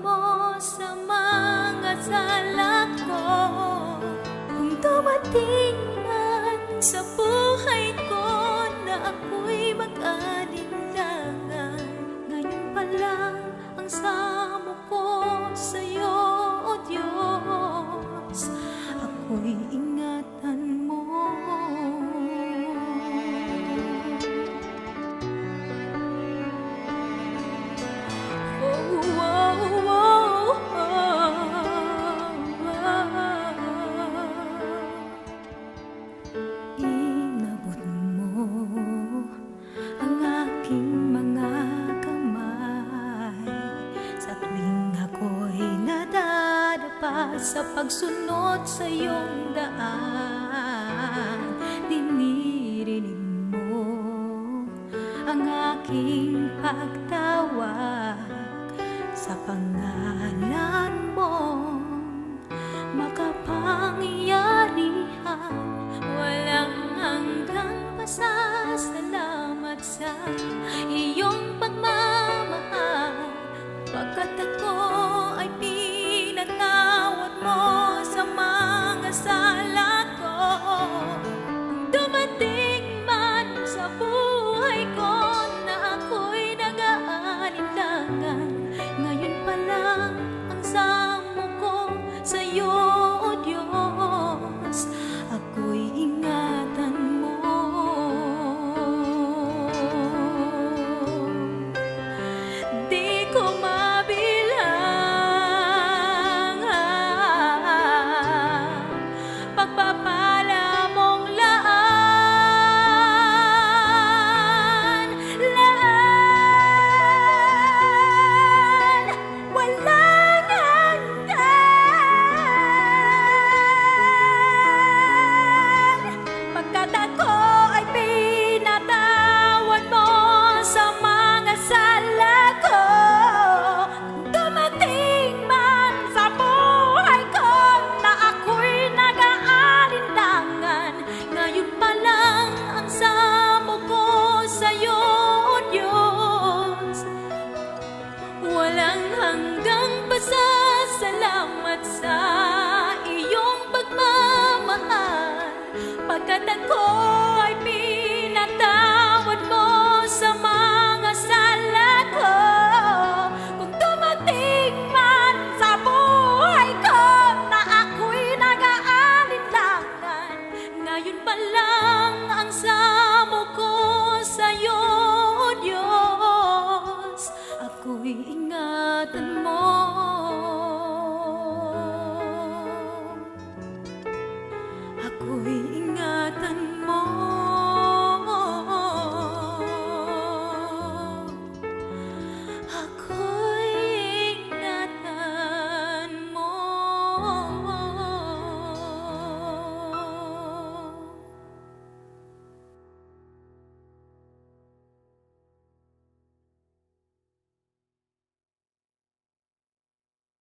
mo sa mga sala ko. Kung dumating man sa buhay ko na ako'y mag-alinlangan, ngayon pa lang ang samo ko sa'yo, O Diyos, ako'y ingatan mo. Inabot mo ang aking mga kamay sa tuwing ako'y nadadapa sa pagsunod sa iyong daan. Dinirinig mo ang aking pagtawag sa pangalan mo, makapangyarihan, walang hanggang pasasalamat sa iyong pagmamahal, pagkat ako ay pinatawad mo sa mga sala ko. Dumating man sa buhay ko na ako'y nag-aalinlangan, ngayon pa lang ang samo ko sa'yo, O Diyos, ako'y ingatan mo. Di ko mabilang pagpapala mong laan, walang hanggan, pagkat ako ay pinatawad mo sa mga sala ko. Dumating man sa buhay ko na ako'y nag-aalinlangan, ngayon pa lang ang samo ko sa'yo, O Diyos, walang hanggang pasasalamat sa iyong pagmamahal, pagkat ako ay pinatawad mo sa mga sala ko. Kung dumating man sa buhay ko na ako'y nag-aalinlangan, ngayon pa lang ang samo ko sa'yo, O Diyos, ako'y ingatan mo.